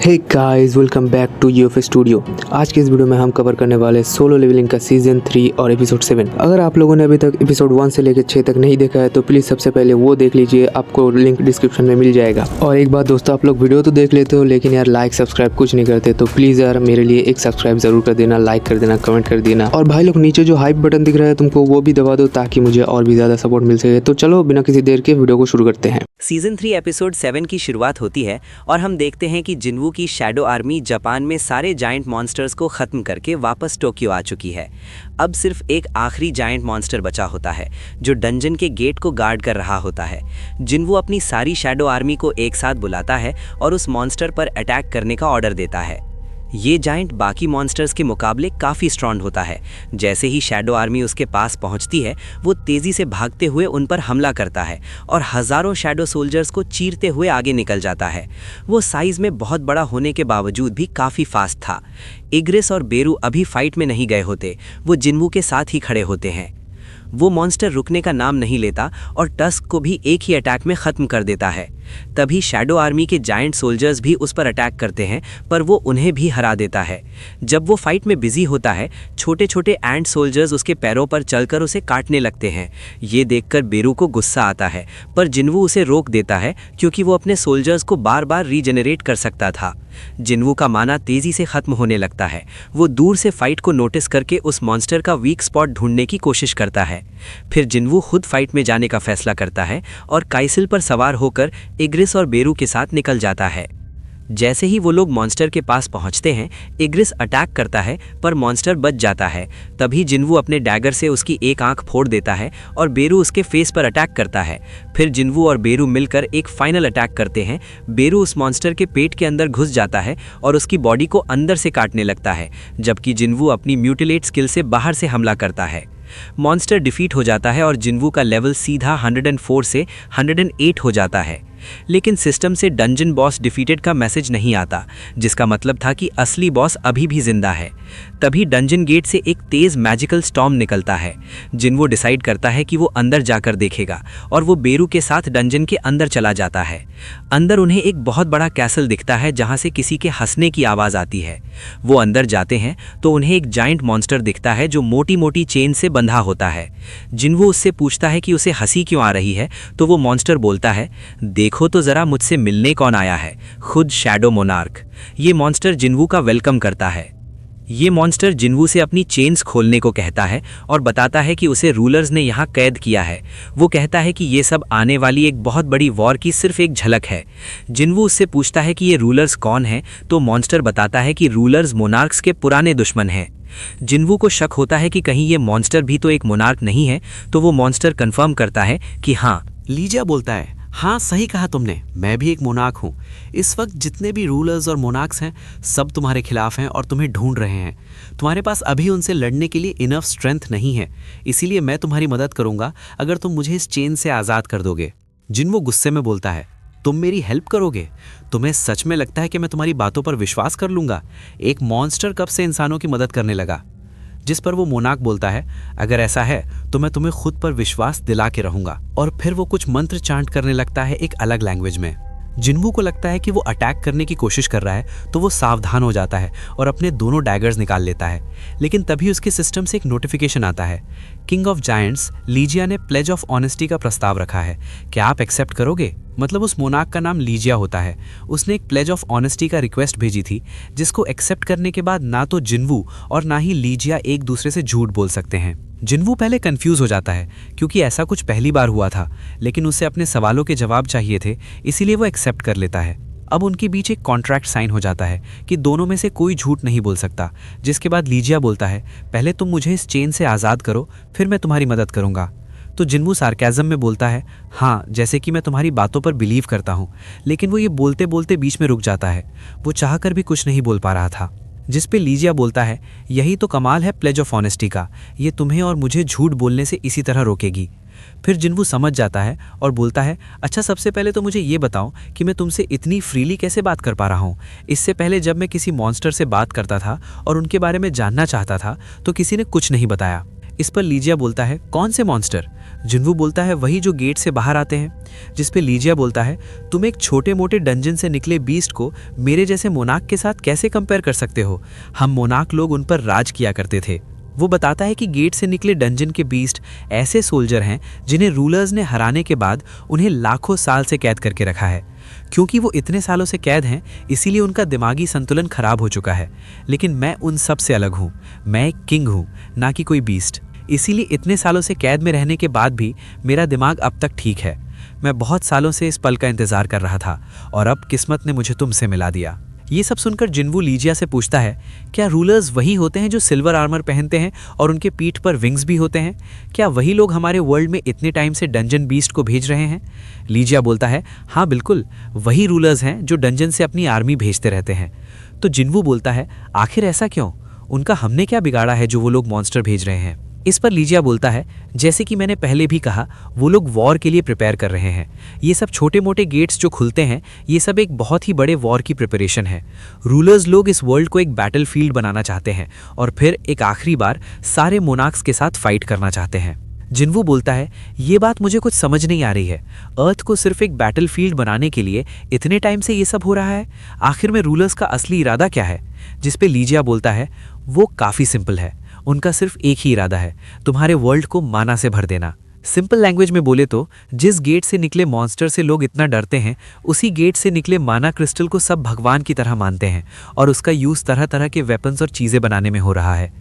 Hey guys, welcome back to UFA studio. आज के इस वीडियो में हम कवर करने वाले सोलो लेवलिंग का सीजन 3 और एपिसोड 7। अगर आप लोगों ने अभी तक एपिसोड 1 से लेकर 6 तक नहीं देखा है तो प्लीज सबसे पहले वो देख लीजिए, आपको लिंक डिस्क्रिप्शन में मिल जाएगा। और एक बात दोस्तों, आप लोग वीडियो तो देख लेते हो लेकिन यार लाइक सब्सक्राइब कुछ नहीं करते, तो प्लीज यार मेरे लिए एक सब्सक्राइब जरूर कर देना, लाइक कर देना, कमेंट कर देना। और भाई लोग नीचे जो हाइप बटन दिख रहा है तुमको, वो भी दबा दो ताकि मुझे और भी ज्यादा सपोर्ट मिल सके। तो चलो बिना किसी देर के वीडियो को शुरू करते हैं। सीजन 3 एपिसोड 7 की शुरुआत होती है और हम देखते हैं कि जिन्वू की शैडो आर्मी जापान में सारे जायंट मॉन्स्टर्स को खत्म करके वापस टोक्यो आ चुकी है। अब सिर्फ एक आखिरी जायंट मॉन्स्टर बचा होता है जो डंजन के गेट को गार्ड कर रहा होता है। जिन्वू अपनी सारी शैडो आर्मी को एक साथ बुलाता है और उस मॉन्स्टर पर अटैक करने का ऑर्डर देता है। ये जायंट बाकी मॉन्स्टर्स के मुकाबले काफ़ी स्ट्रॉन्ग होता है। जैसे ही शैडो आर्मी उसके पास पहुंचती है, वो तेज़ी से भागते हुए उन पर हमला करता है और हज़ारों शैडो सोल्जर्स को चीरते हुए आगे निकल जाता है। वो साइज़ में बहुत बड़ा होने के बावजूद भी काफ़ी फास्ट था। इग्रिस और बेरू अभी फाइट में नहीं गए होते, वो जिन्वू के साथ ही खड़े होते हैं। वो मॉन्स्टर रुकने का नाम नहीं लेता और टस्क को भी एक ही अटैक में ख़त्म कर देता है। तभी शैडो आर्मी के जायंट सोल्जर्स भी उस पर अटैक करते हैं, पर वो उन्हें भी हरा देता है। जब वो फाइट में बिजी होता है, छोटे छोटे एंट सोल्जर्स उसके पैरों पर चलकर उसे काटने लगते हैं। ये देखकर बेरू को गुस्सा आता है, पर जिन्वू उसे रोक देता है क्योंकि वो अपने सोल्जर्स को बार बार रीजेनरेट कर सकता था। जिन्वू का माना तेजी से खत्म होने लगता है। वो दूर से फाइट को नोटिस करके उस मॉन्स्टर का वीक स्पॉट ढूंढने की कोशिश करता है। फिर जिन्वू खुद फाइट में जाने का फैसला करता है और काइसिल पर सवार होकर इग्रिस और बेरू के साथ निकल जाता है। जैसे ही वो लोग मॉन्स्टर के पास पहुंचते हैं, इग्रिस अटैक करता है पर मॉन्स्टर बच जाता है। तभी जिन्वू अपने डैगर से उसकी एक आंख फोड़ देता है और बेरू उसके फेस पर अटैक करता है। फिर जिन्वू और बेरू मिलकर एक फाइनल अटैक करते हैं। बेरू उस मॉन्स्टर के पेट के अंदर घुस जाता है और उसकी बॉडी को अंदर से काटने लगता है, जबकि जिन्वू अपनी म्यूटिलेट स्किल से बाहर से हमला करता है। मॉन्स्टर डिफीट हो जाता है और जिन्वू का लेवल सीधा 104 से 108 हो जाता है। लेकिन सिस्टम से डंजन बॉस डिफीटेड का मैसेज नहीं आता, जिसका मतलब था कि असली बॉस अभी भी जिंदा है। तभी डंजन गेट से एक तेज मैजिकल स्टॉर्म निकलता है। जिन्वू डिसाइड करता है कि वो अंदर जाकर देखेगा और वो बेरू के साथ डंजन के अंदर चला जाता है। अंदर उन्हें एक बहुत बड़ा कैसल दिखता है जहां से किसी के हंसने की आवाज़ आती है। वो अंदर जाते हैं तो उन्हें एक जायंट मॉन्स्टर दिखता है जो मोटी मोटी चेन से बंधा होता है। जिन्वू उससे पूछता है कि उसे हंसी क्यों आ रही है, तो वो मॉन्स्टर बोलता है, देखो तो जरा मुझसे मिलने कौन आया है, खुद शैडो मोनार्क। ये मॉन्स्टर जिन्वू का वेलकम करता है। ये मॉन्स्टर जिन्वू से अपनी चेन्स खोलने को कहता है और बताता है कि उसे रूलर्स ने यहाँ कैद किया है। वो कहता है कि ये सब आने वाली एक बहुत बड़ी वॉर की सिर्फ एक झलक है। जिन्वू उससे पूछता है कि ये रूलर्स कौन हैं, तो मॉन्स्टर बताता है कि रूलर्स मोनार्क्स के पुराने दुश्मन हैं। जिन्वू को शक होता है कि कहीं ये मॉन्स्टर भी तो एक मोनार्क नहीं है, तो वो मॉन्स्टर कंफर्म करता है कि हाँ। लीजिया बोलता है, हाँ सही कहा तुमने, मैं भी एक मोनार्क हूँ। इस वक्त जितने भी रूलर्स और मोनार्क्स हैं सब तुम्हारे खिलाफ हैं और तुम्हें ढूंढ रहे हैं। तुम्हारे पास अभी उनसे लड़ने के लिए इनफ स्ट्रेंथ नहीं है, इसीलिए मैं तुम्हारी मदद करूंगा अगर तुम मुझे इस चेन से आज़ाद कर दोगे। जिन्वू गुस्से में बोलता है, तुम मेरी हेल्प करोगे? तुम्हें सच में लगता है कि मैं तुम्हारी बातों पर विश्वास कर लूँगा? एक मॉन्स्टर कब से इंसानों की मदद करने लगा? जिस पर वो मोनार्क बोलता है, अगर ऐसा है तो मैं तुम्हें खुद पर विश्वास दिला के रहूंगा। और फिर वो कुछ मंत्र चांट करने लगता है एक अलग लैंग्वेज में। जिन्वू को लगता है कि वो अटैक करने की कोशिश कर रहा है, तो वो सावधान हो जाता है और अपने दोनों डैगर्स निकाल लेता है। लेकिन तभी उसके सिस्टम से एक नोटिफिकेशन आता है, किंग ऑफ जायंट्स लीजिया ने प्लेज ऑफ ऑनेस्टी का प्रस्ताव रखा है, क्या आप एक्सेप्ट करोगे? मतलब उस मोनार्क का नाम लीजिया होता है। उसने एक प्लेज ऑफ ऑनेस्टी का रिक्वेस्ट भेजी थी, जिसको एक्सेप्ट करने के बाद ना तो जिन्वू और ना ही लीजिया एक दूसरे से झूठ बोल सकते हैं। जिन्वू पहले कंफ्यूज हो जाता है क्योंकि ऐसा कुछ पहली बार हुआ था, लेकिन उसे अपने सवालों के जवाब चाहिए थे, इसीलिए वो एक्सेप्ट कर लेता है। अब उनके बीच एक कॉन्ट्रैक्ट साइन हो जाता है कि दोनों में से कोई झूठ नहीं बोल सकता, जिसके बाद लीजिया बोलता है, पहले तुम मुझे इस चेन से आज़ाद करो, फिर मैं तुम्हारी मदद करूंगा। तो जिन्वू सार्केज़म में बोलता है, हाँ जैसे कि मैं तुम्हारी बातों पर बिलीव करता हूँ। लेकिन वो ये बोलते बोलते बीच में रुक जाता है। वो चाहकर भी कुछ नहीं बोल पा रहा था। जिस पे लीजिया बोलता है, यही तो कमाल है प्लेज ऑफ ऑनेस्टी का, ये तुम्हें और मुझे झूठ बोलने से इसी तरह रोकेगी। फिर जिन्वू समझ जाता है और बोलता है, अच्छा सबसे पहले तो मुझे ये बताओ कि मैं तुमसे इतनी फ्रीली कैसे बात कर पा रहा हूँ। इससे पहले जब मैं किसी मॉन्स्टर से बात करता था और उनके बारे में जानना चाहता था तो किसी ने कुछ नहीं बताया। इस पर लीजिया बोलता है, कौन से मॉन्स्टर? जिन्वू बोलता है, वही जो गेट से बाहर आते हैं। जिस पे लीजिया बोलता है, तुम एक छोटे मोटे डंजन से निकले बीस्ट को मेरे जैसे मोनाक के साथ कैसे कंपेयर कर सकते हो? हम मोनाक लोग उन पर राज किया करते थे। वो बताता है कि गेट से निकले डंजन के बीस्ट ऐसे सोल्जर हैं जिन्हें रूलर्स ने हराने के बाद उन्हें लाखों साल से कैद करके रखा है। क्योंकि वो इतने सालों से कैद हैं, इसीलिए उनका दिमागी संतुलन खराब हो चुका है। लेकिन मैं उन सब से अलग हूँ। मैं एक किंग हूँ, ना कि कोई बीस्ट। इसीलिए इतने सालों से कैद में रहने के बाद भी मेरा दिमाग अब तक ठीक है। मैं बहुत सालों से इस पल का इंतजार कर रहा था और अब किस्मत ने मुझे तुमसे मिला दिया। ये सब सुनकर जिन्वू लीजिया से पूछता है, क्या रूलर्स वही होते हैं जो सिल्वर आर्मर पहनते हैं और उनके पीठ पर विंग्स भी होते हैं? क्या वही लोग हमारे वर्ल्ड में इतने टाइम से डंजन बीस्ट को भेज रहे हैं? लीजिया बोलता है, हाँ बिल्कुल, वही रूलर्स हैं जो डंजन से अपनी आर्मी भेजते रहते हैं। तो जिन्वू बोलता है, आखिर ऐसा क्यों? उनका हमने क्या बिगाड़ा है जो वो लोग मॉन्स्टर भेज रहे हैं? इस पर लीजिया बोलता है, जैसे कि मैंने पहले भी कहा, वो लोग वॉर के लिए प्रिपेयर कर रहे हैं। ये सब छोटे मोटे गेट्स जो खुलते हैं, ये सब एक बहुत ही बड़े वॉर की प्रिपरेशन है। रूलर्स लोग इस वर्ल्ड को एक बैटल फील्ड बनाना चाहते हैं और फिर एक आखिरी बार सारे मोनार्क्स के साथ फाइट करना चाहते हैं। जिन्वू बोलता है, ये बात मुझे कुछ समझ नहीं आ रही है। अर्थ को सिर्फ एक बैटल फील्ड बनाने के लिए इतने टाइम से ये सब हो रहा है। आखिर में रूलर्स का असली इरादा क्या है? जिस पे लीजिया बोलता है, वो काफ़ी सिंपल है। उनका सिर्फ एक ही इरादा है, तुम्हारे वर्ल्ड को माना से भर देना। सिंपल लैंग्वेज में बोले तो जिस गेट से निकले मॉन्स्टर से लोग इतना डरते हैं, उसी गेट से निकले माना क्रिस्टल को सब भगवान की तरह मानते हैं और उसका यूज़ तरह तरह के वेपन्स और चीज़ें बनाने में हो रहा है।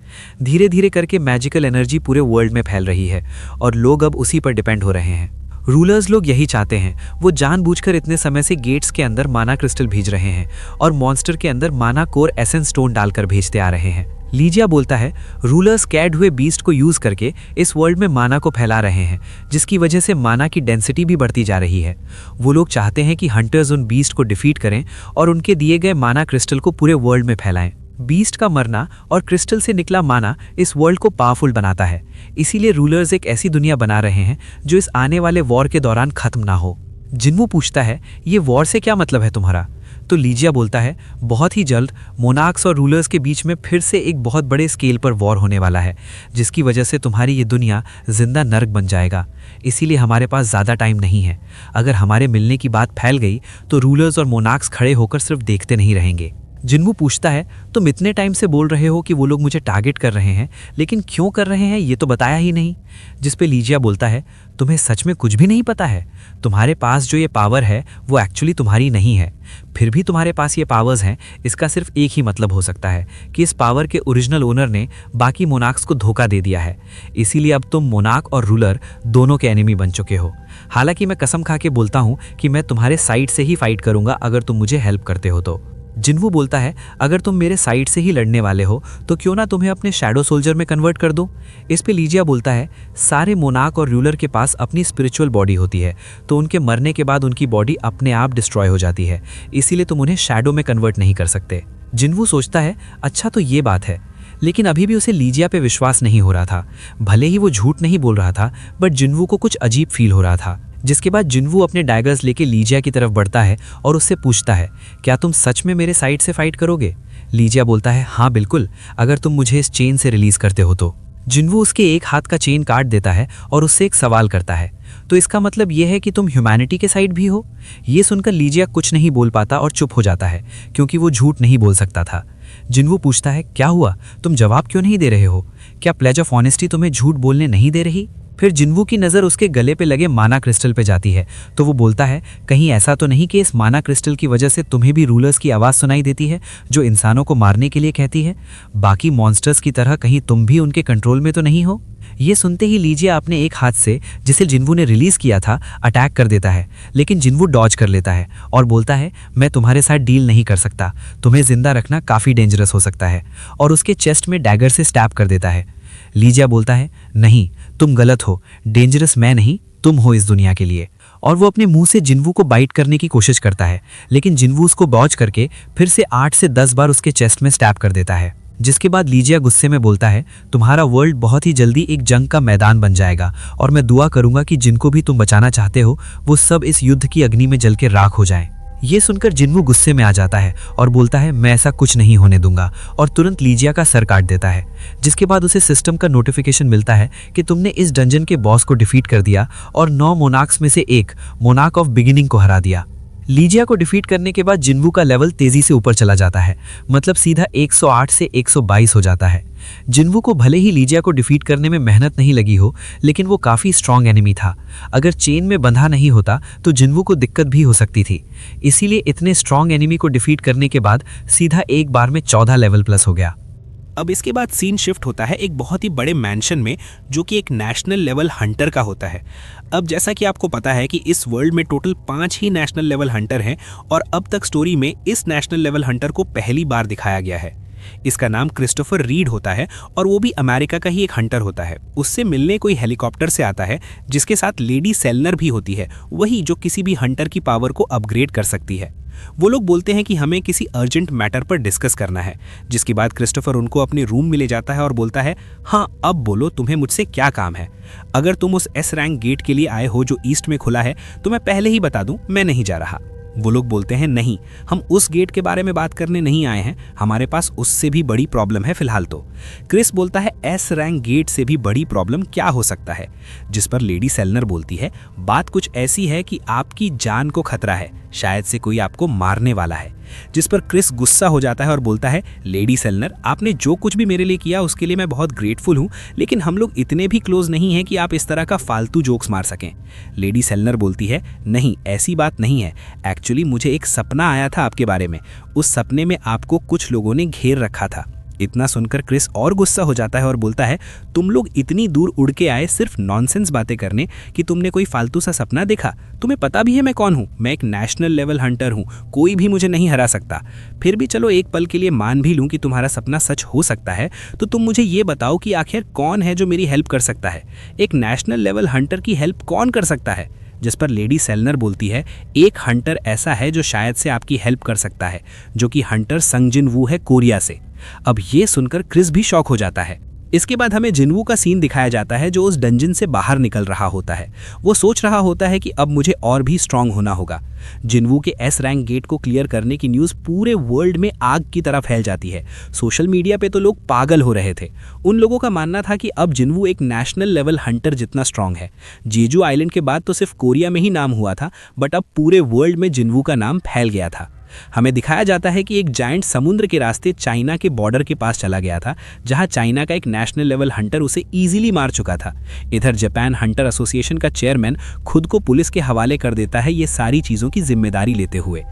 धीरे धीरे करके मैजिकल एनर्जी पूरे वर्ल्ड में फैल रही है और लोग अब उसी पर डिपेंड हो रहे हैं। रूलर्स लोग यही चाहते हैं। वो जानबूझकर इतने समय से गेट्स के अंदर माना क्रिस्टल भेज रहे हैं और मॉन्स्टर के अंदर माना कोर एसेंस स्टोन डालकर भेजते आ रहे हैं। लीजिया बोलता है, रूलर्स कैड हुए बीस्ट को यूज करके इस वर्ल्ड में माना को फैला रहे हैं, जिसकी वजह से माना की डेंसिटी भी बढ़ती जा रही है। वो लोग चाहते हैं कि हंटर्स उन बीस्ट को डिफीट करें और उनके दिए गए माना क्रिस्टल को पूरे वर्ल्ड में फैलाएं। बीस्ट का मरना और क्रिस्टल से निकला माना इस वर्ल्ड को पावरफुल बनाता है। इसीलिए रूलर्स एक ऐसी दुनिया बना रहे हैं जो इस आने वाले वॉर के दौरान खत्म ना हो। जिन्वू पूछता है, ये वॉर से क्या मतलब है तुम्हारा? तो लीजिया बोलता है, बहुत ही जल्द मोनार्क्स और रूलर्स के बीच में फिर से एक बहुत बड़े स्केल पर वॉर होने वाला है, जिसकी वजह से तुम्हारी ये दुनिया जिंदा नर्क बन जाएगा। इसीलिए हमारे पास ज़्यादा टाइम नहीं है। अगर हमारे मिलने की बात फैल गई तो रूलर्स और मोनार्क्स खड़े होकर सिर्फ देखते नहीं रहेंगे। जिन्वू पूछता है, तुम इतने टाइम से बोल रहे हो कि वो लोग मुझे टारगेट कर रहे हैं, लेकिन क्यों कर रहे हैं ये तो बताया ही नहीं। जिस पे लीजिया बोलता है, तुम्हें सच में कुछ भी नहीं पता है? तुम्हारे पास जो ये पावर है वो एक्चुअली तुम्हारी नहीं है। फिर भी तुम्हारे पास ये पावर्स हैं, इसका सिर्फ एक ही मतलब हो सकता है कि इस पावर के ओरिजिनल ओनर ने बाकी मोनार्क्स को धोखा दे दिया है। इसीलिए अब तुम मोनार्क और रूलर दोनों के एनिमी बन चुके हो। हालांकि मैं कसम खा के बोलता हूँ कि मैं तुम्हारे साइड से ही फाइट करूंगा अगर तुम मुझे हेल्प करते हो तो। जिन्वू बोलता है, अगर तुम मेरे साइड से ही लड़ने वाले हो तो क्यों ना तुम्हें अपने शैडो सोल्जर में कन्वर्ट कर दो। इस पे लीजिया बोलता है, सारे मोनार्क और रूलर के पास अपनी स्पिरिचुअल बॉडी होती है, तो उनके मरने के बाद उनकी बॉडी अपने आप डिस्ट्रॉय हो जाती है, इसीलिए तुम उन्हें शैडो में कन्वर्ट नहीं कर सकते। जिन्वू सोचता है, अच्छा तो ये बात है, लेकिन अभी भी उसे लीजिया पे विश्वास नहीं हो रहा था। भले ही वो झूठ नहीं बोल रहा था, बट जिन्वू को कुछ अजीब फील हो रहा था। जिसके बाद जिन्वू अपने डैगर्स लेके लीजिया की तरफ बढ़ता है और उससे पूछता है, क्या तुम सच में मेरे साइड से फाइट करोगे? लीजिया बोलता है, हाँ बिल्कुल, अगर तुम मुझे इस चेन से रिलीज करते हो तो। जिन्वू उसके एक हाथ का चेन काट देता है और उससे एक सवाल करता है, तो इसका मतलब यह है कि तुम ह्यूमैनिटी के साइड भी हो? ये सुनकर लीजिया कुछ नहीं बोल पाता और चुप हो जाता है, क्योंकि वो झूठ नहीं बोल सकता था। जिन्वू पूछता है, क्या हुआ? तुम जवाब क्यों नहीं दे रहे हो? क्या प्लेज ऑफ ऑनेस्टी तुम्हें झूठ बोलने नहीं दे रही? फिर जिन्वू की नज़र उसके गले पे लगे माना क्रिस्टल पे जाती है, तो वो बोलता है, कहीं ऐसा तो नहीं कि इस माना क्रिस्टल की वजह से तुम्हें भी रूलर्स की आवाज़ सुनाई देती है जो इंसानों को मारने के लिए कहती है? बाकी मॉन्स्टर्स की तरह कहीं तुम भी उनके कंट्रोल में तो नहीं हो? ये सुनते ही लीजिया अपने एक हाथ से, जिसे जिन्वू ने रिलीज किया था, अटैक कर देता है, लेकिन जिन्वू डॉज कर लेता है और बोलता है, मैं तुम्हारे साथ डील नहीं कर सकता, तुम्हें जिंदा रखना काफ़ी डेंजरस हो सकता है, और उसके चेस्ट में डैगर से स्टैब कर देता है। लीजिया बोलता है, नहीं, तुम गलत हो, डेंजरस मैं नहीं, तुम हो इस दुनिया के लिए। और वो अपने मुंह से जिन्वू को बाइट करने की कोशिश करता है, लेकिन जिन्वू उसको डॉज करके फिर से 8 से 10 बार उसके चेस्ट में स्टैब कर देता है। जिसके बाद लीजिया गुस्से में बोलता है, तुम्हारा वर्ल्ड बहुत ही जल्दी एक जंग का मैदान बन जाएगा और मैं दुआ करूंगा कि जिनको भी तुम बचाना चाहते हो वो सब इस युद्ध की अग्नि में जल के राख हो जाएं। ये सुनकर जिन्वू गुस्से में आ जाता है और बोलता है मैं ऐसा कुछ नहीं होने दूंगा, और तुरंत लीजिया का सर काट देता है। जिसके बाद उसे सिस्टम का नोटिफिकेशन मिलता है कि तुमने इस डंजन के बॉस को डिफीट कर दिया और 9 मोनार्क्स में से एक मोनार्क ऑफ बिगिनिंग को हरा दिया। लीजिया को डिफीट करने के बाद जिन्वू का लेवल तेजी से ऊपर चला जाता है, मतलब सीधा 108 से 122 हो जाता है। जिन्वू को भले ही लीजिया को डिफीट करने में मेहनत नहीं लगी हो, लेकिन वो काफ़ी स्ट्रॉन्ग एनिमी था। अगर चेन में बंधा नहीं होता तो जिन्वू को दिक्कत भी हो सकती थी। इसीलिए इतने स्ट्रॉन्ग एनिमी को डिफीट करने के बाद सीधा एक बार में 14 लेवल प्लस हो गया। अब इसके बाद सीन शिफ्ट होता है एक बहुत ही बड़े मैंशन में, जो कि एक नेशनल लेवल हंटर का होता है। अब जैसा कि आपको पता है कि इस वर्ल्ड में टोटल 5 ही नेशनल लेवल हंटर हैं, और अब तक स्टोरी में इस नेशनल लेवल हंटर को पहली बार दिखाया गया है। इसका नाम क्रिस्टोफर रीड होता है और वो भी अमेरिका का ही एक हंटर होता है। उससे मिलने कोई हेलीकॉप्टर से आता है, जिसके साथ लेडी सेलनर भी होती है, वही जो किसी भी हंटर की पावर को अपग्रेड कर सकती है। वो लोग बोलते हैं कि हमें किसी अर्जेंट मैटर पर डिस्कस करना है, जिसके बाद क्रिस्टोफर उनको अपने रूम में ले जाता है और बोलता है, हाँ अब बोलो तुम्हें मुझसे क्या काम है। अगर तुम उस एस रैंक गेट के लिए आए हो जो ईस्ट में खुला है तो मैं पहले ही बता दूं, मैं नहीं जा रहा। वो लोग बोलते हैं नहीं, हम उस गेट के बारे में बात करने नहीं आए हैं, हमारे पास उससे भी बड़ी प्रॉब्लम है फिलहाल तो। क्रिस बोलता है एस रैंक गेट से भी बड़ी प्रॉब्लम क्या हो सकता है, जिस पर लेडी सेलनर बोलती है बात कुछ ऐसी है कि आपकी जान को खतरा है, शायद से कोई आपको मारने वाला है। जिस पर क्रिस गुस्सा हो जाता है और बोलता है लेडी सेलनर, आपने जो कुछ भी मेरे लिए किया उसके लिए मैं बहुत ग्रेटफुल हूँ, लेकिन हम लोग इतने भी क्लोज नहीं हैं कि आप इस तरह का फालतू जोक्स मार सकें। लेडी सेलनर बोलती है नहीं ऐसी बात नहीं है, एक्चुअली मुझे एक सपना आया था आपके बारे में, उस सपने में आपको कुछ लोगों ने घेर रखा था। इतना सुनकर क्रिस और गुस्सा हो जाता है और बोलता है तुम लोग इतनी दूर उड़ के आए सिर्फ नॉनसेंस बातें करने कि तुमने कोई फालतू सा सपना देखा? तुम्हें पता भी है मैं कौन हूँ, मैं एक नेशनल लेवल हंटर हूँ, कोई भी मुझे नहीं हरा सकता। फिर भी चलो एक पल के लिए मान भी लूँ कि तुम्हारा सपना सच हो सकता है, तो तुम मुझे ये बताओ कि आखिर कौन है जो मेरी हेल्प कर सकता है? एक नेशनल लेवल हंटर की हेल्प कौन कर सकता है? जिस पर लेडी सेलनर बोलती है एक हंटर ऐसा है जो शायद से आपकी हेल्प कर सकता है, जो कि हंटर संग जिनवू है कोरिया से। अब ये सुनकर क्रिस भी शॉक हो जाता है। इसके बाद हमें जिनवू का सीन दिखाया जाता है जो उस डंजन से बाहर निकल रहा होता है। वो सोच रहा होता है कि अब मुझे और भी स्ट्रांग होना होगा। जिनवू के एस रैंक गेट को क्लियर करने की न्यूज़ पूरे वर्ल्ड में आग की तरह फैल जाती है। सोशल मीडिया पे तो लोग पागल हो रहे थे। उन लोगों का मानना था कि अब जिनवू एक नेशनल लेवल हंटर जितना स्ट्रांग है। जेजू आइलैंड के बाद तो सिर्फ कोरिया में ही नाम हुआ था, बट अब पूरे वर्ल्ड में जिनवू का नाम फैल गया था। हमें दिखाया जाता है कि एक जायंट समुद्र के रास्ते चाइना के बॉर्डर के पास चला गया था, जहां चाइना का एक नेशनल लेवल हंटर उसे इजीली मार चुका था। इधर जापान हंटर एसोसिएशन का चेयरमैन खुद को पुलिस के हवाले कर देता है ये सारी चीज़ों की जिम्मेदारी लेते हुए।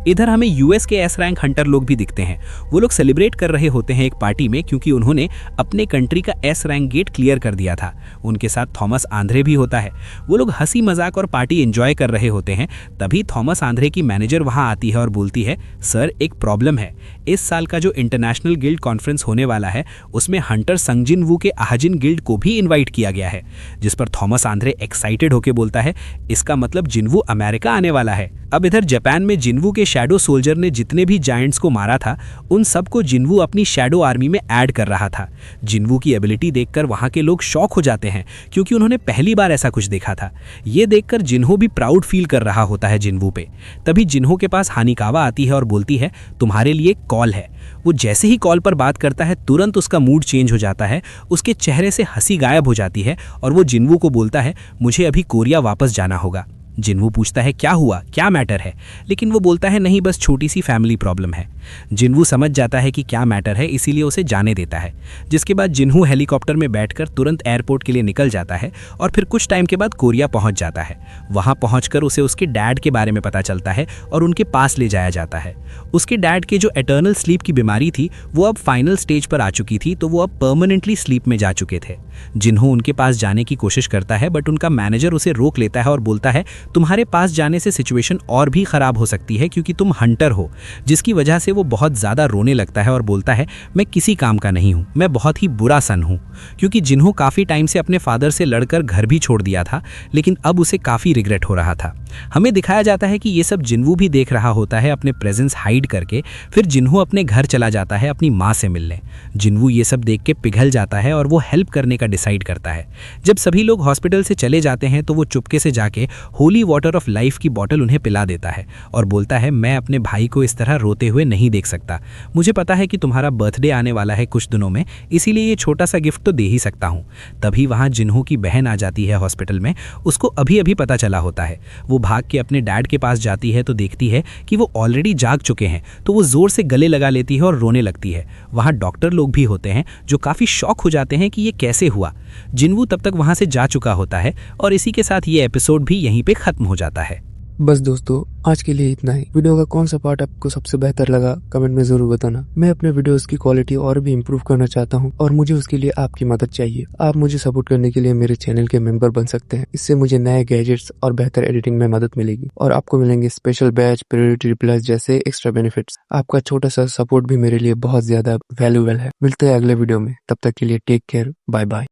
इधर हमें यूएस के एस रैंक हंटर लोग भी दिखते हैं। वो लोग सेलिब्रेट कर रहे होते हैं एक पार्टी में, क्योंकि उन्होंने अपने कंट्री का एस रैंक गेट क्लियर कर दिया था। उनके साथ थॉमस आंद्रे भी होता है। वो लोग हंसी मजाक और पार्टी एंजॉय कर रहे होते हैं। तभी थॉमस आंद्रे की मैनेजर वहां आती है और बोलती है सर एक प्रॉब्लम है, इस साल का जो इंटरनेशनल गिल्ड कॉन्फ्रेंस होने वाला है उसमें हंटर संग जिनवू के आहाजिन गिल्ड को भी इनवाइट किया गया है। जिस पर थॉमस आंद्रे एक्साइटेड होकर बोलता है इसका मतलब जिनवू अमेरिका आने वाला है। अब इधर जापान में जिनवू के शैडो सोल्जर ने जितने भी जायंट्स को मारा था उन सबको जिनवू अपनी शैडो आर्मी में ऐड कर रहा था। जिनवू की एबिलिटी देखकर वहां के लोग शॉक हो जाते हैं, क्योंकि उन्होंने पहली बार ऐसा कुछ देखा था। ये देखकर जिन्हो भी प्राउड फील कर रहा होता है जिनवू पे। तभी जिन्हो के पास हानिकावा आती है और बोलती है तुम्हारे लिए कॉल है। वो जैसे ही कॉल पर बात करता है तुरंत उसका मूड चेंज हो जाता है, उसके चेहरे से हंसी गायब हो जाती है और वो जिनवू को बोलता है मुझे अभी कोरिया वापस जाना होगा। जिनवू पूछता है क्या हुआ, क्या मैटर है, लेकिन वो बोलता है नहीं बस छोटी सी फैमिली प्रॉब्लम है। जिनवू समझ जाता है कि क्या मैटर है, इसीलिए उसे जाने देता है। जिसके बाद जिनवू हेलीकॉप्टर में बैठकर तुरंत एयरपोर्ट के लिए निकल जाता है और फिर कुछ टाइम के बाद कोरिया पहुंच जाता है। वहां पहुंचकर उसे उसके डैड के बारे में पता चलता है और उनके पास ले जाया जाता है। उसके डैड के जो एटर्नल स्लीप की बीमारी थी वो अब फाइनल स्टेज पर आ चुकी थी, तो वो अब परमानेंटली स्लीप में जा चुके थे। जिन्हो उनके पास जाने की कोशिश करता है, बट उनका मैनेजर उसे रोक लेता है और बोलता है तुम्हारे पास जाने से सिचुएशन और भी खराब हो सकती है, क्योंकि तुम हंटर हो। जिसकी वजह से वो बहुत ज़्यादा रोने लगता है और बोलता है मैं किसी काम का नहीं हूँ, मैं बहुत ही बुरा सन हूँ। क्योंकि जिन्हो काफ़ी टाइम से अपने फादर से लड़कर घर भी छोड़ दिया था, लेकिन अब उसे काफ़ी रिग्रेट हो रहा था। हमें दिखाया जाता है कि ये सब जिनवू भी देख रहा होता है अपने प्रेजेंस हाइड करके। फिर जिन्हो अपने घर चला जाता है अपनी माँ से मिलने। जिनवू ये सब देख के पिघल जाता है और वो हेल्प करने का डिसाइड करता है। जब सभी लोग हॉस्पिटल से चले जाते हैं तो वो चुपके से जाके Holi holy water of life की बॉटल उन्हें पिला देता है और बोलता है, मैं अपने भाई को इस तरह रोते हुए नहीं देख सकता। मुझे पता है कि तुम्हारा बर्थडे आने वाला है कुछ दिनों में, इसीलिए ये छोटा सा गिफ्ट तो दे ही सकता हूँ। तभी वहाँ जिन्हू की बहन आ जाती है हॉस्पिटल में। उसको अभी अभी पता चला होता है। वो भाग के अपने डैड के पास जाती है तो देखती है कि वो ऑलरेडी जाग चुके हैं, तो वो जोर से गले लगा लेती है और रोने लगती है। वहाँ डॉक्टर लोग भी होते हैं जो काफ़ी शॉक हो जाते हैं कि ये कैसे हुआ। जिन्हू तब तक वहाँ से जा चुका होता है और इसी के साथ ये एपिसोड भी यहीं पे खत्म हो जाता है। बस दोस्तों, आज के लिए इतना ही। वीडियो का कौन सा पार्ट आपको सबसे बेहतर लगा कमेंट में जरूर बताना। मैं अपने वीडियोस की क्वालिटी और भी इम्प्रूव करना चाहता हूं और मुझे उसके लिए आपकी मदद चाहिए। आप मुझे सपोर्ट करने के लिए मेरे चैनल के मेंबर बन सकते हैं। इससे मुझे नए गैजेट्स और बेहतर एडिटिंग में मदद मिलेगी और आपको मिलेंगे स्पेशल बैच, प्रायोरिटी रिप्लाईज जैसे एक्स्ट्रा बेनिफिट्स। आपका छोटा सा सपोर्ट भी मेरे लिए बहुत ज्यादा वैल्यूएबल है। मिलते हैं अगले वीडियो में, तब तक के लिए टेक केयर, बाय बाय।